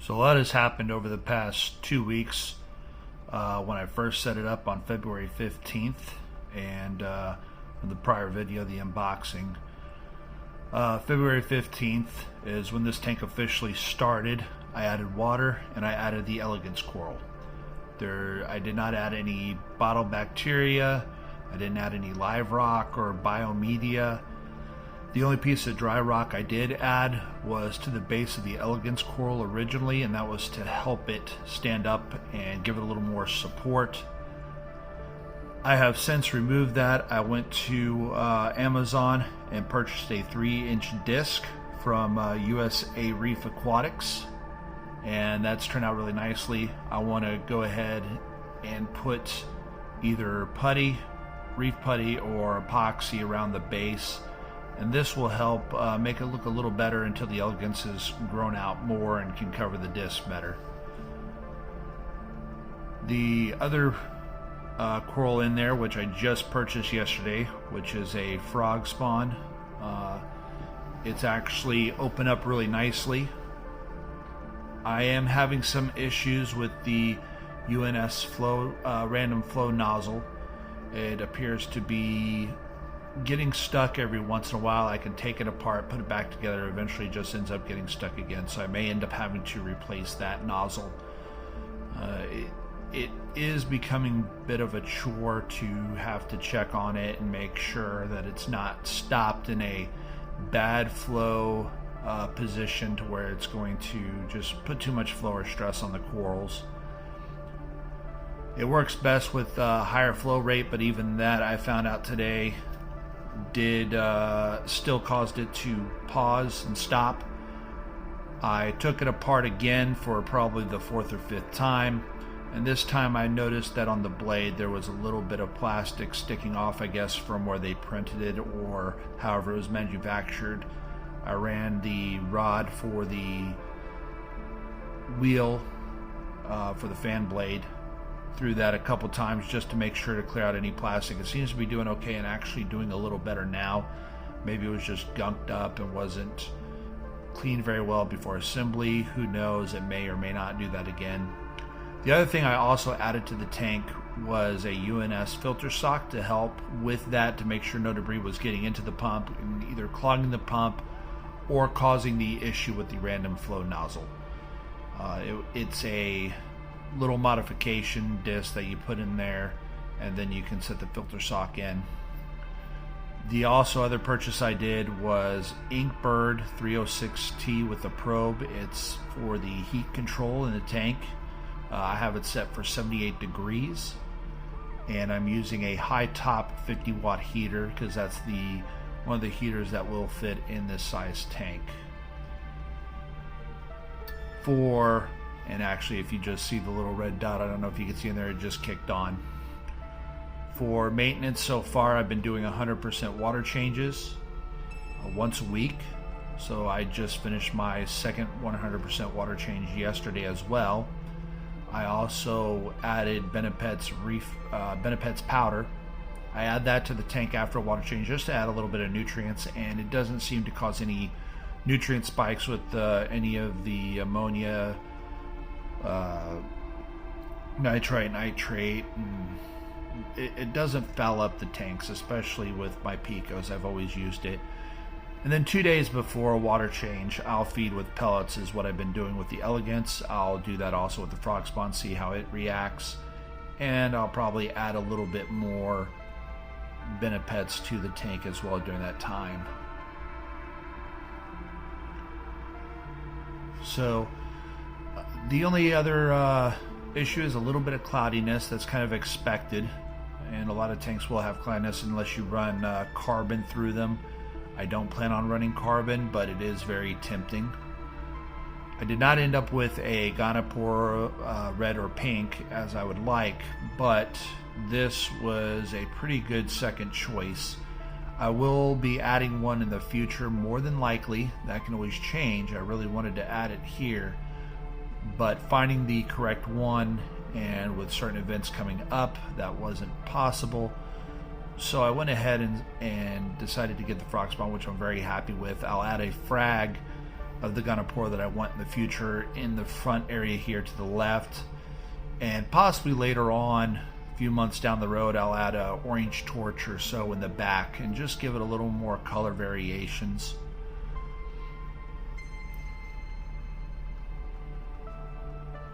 So a lot has happened over the past 2 weeks. When I first set it up on February 15th, and in the prior video, the unboxing. February 15th is when this tank officially started. I added water and I added the elegance coral. I did not add any bottle bacteria. I didn't add any live rock or biomedia. The only piece of dry rock I did add was to the base of the elegance coral originally, and that was to help it stand up and give it a little more support. I have since removed that. I went to Amazon and purchased a 3-inch disc from USA Reef Aquatics, and that's turned out really nicely. I want to go ahead and put either putty, reef putty, or epoxy around the base, and this will help make it look a little better until the elegance has grown out more and can cover the disc better. The other coral in there, which I just purchased yesterday, which is a frog spawn. It's actually opened up really nicely. I am having some issues with the UNS flow, random flow nozzle. It appears to be getting stuck every once in a while. I can take it apart, put it back together, eventually it just ends up getting stuck again, so I may end up having to replace that nozzle. It is becoming a bit of a chore to have to check on it and make sure that it's not stopped in a bad flow position to where it's going to just put too much flow or stress on the corals. It works best with higher flow rate, but even that, I found out today, did still caused it to pause and stop. I took it apart again for probably the 4th or 5th time, and this time I noticed that on the blade there was a little bit of plastic sticking off, I guess from where they printed it or however it was manufactured. I ran the rod for the wheel for the fan blade through that a couple times just to make sure to clear out any plastic. It seems to be doing okay and actually doing a little better now. Maybe it was just gunked up and wasn't cleaned very well before assembly. Who knows, it may or may not do that again. The other thing I also added to the tank was a UNS filter sock to help with that, to make sure no debris was getting into the pump and either clogging the pump or causing the issue with the random flow nozzle. It's a little modification disc that you put in there, and then you can set the filter sock in. The other purchase I did was Inkbird 306T with a probe. It's for the heat control in the tank. I have it set for 78 degrees, and I'm using a HITOP 50-watt heater because that's one of the heaters that will fit in this size tank. And actually, if you just see the little red dot, I don't know if you can see in there, it just kicked on. For maintenance so far, I've been doing 100% water changes once a week. So I just finished my second 100% water change yesterday as well. I also added Benepet's powder. I add that to the tank after a water change just to add a little bit of nutrients, and it doesn't seem to cause any nutrient spikes with any of the ammonia, nitrite, and it doesn't foul up the tanks, especially with my picos. I've always used it. And then 2 days before a water change, I'll feed with pellets, is what I've been doing with the elegance. I'll do that also with the frog spawn, see how it reacts, and I'll probably add a little bit more Benepets to the tank as well during that time. So the only other issue is a little bit of cloudiness. That's kind of expected, and a lot of tanks will have cloudiness unless you run carbon through them. I don't plan on running carbon, but it is very tempting. I did not end up with a Gonapore red or pink as I would like, but this was a pretty good second choice. I will be adding one in the future, more than likely. That can always change. I really wanted to add it here, but finding the correct one, and with certain events coming up, that wasn't possible. So I went ahead and decided to get the frog spawn, which I'm very happy with. I'll add a frag of the Gonapora that I want in the future in the front area here to the left, and possibly later on, a few months down the road, I'll add a orange torch or so in the back and just give it a little more color variations.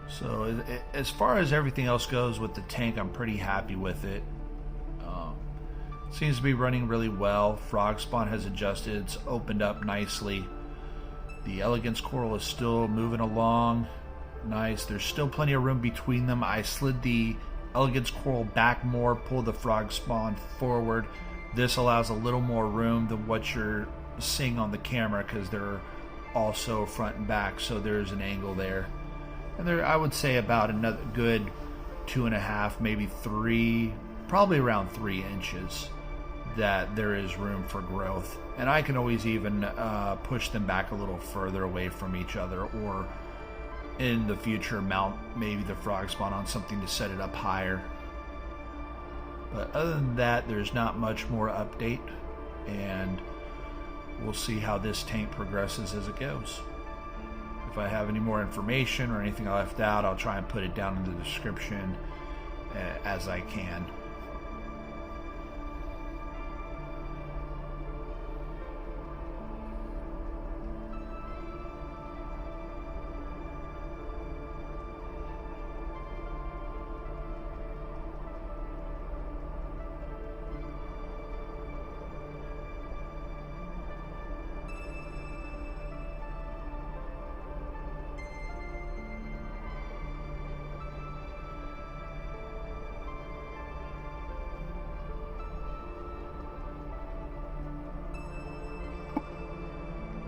So as far as everything else goes with the tank, I'm pretty happy with it. Seems to be running really well. Frog spawn has adjusted, it's opened up nicely. The elegance coral is still moving along. Nice. There's still plenty of room between them. I slid the elegance coral back more, pulled the frog spawn forward. This allows a little more room than what you're seeing on the camera because they're also front and back, so there's an angle there. And there, I would say about another good 2.5, maybe 3, probably around 3 inches that there is room for growth. And I can always even push them back a little further away from each other, or in the future mount maybe the frog spawn on something to set it up higher. But other than that, there's not much more update, and we'll see how this tank progresses as it goes. If I have any more information or anything I left out, I'll try and put it down in the description as I can.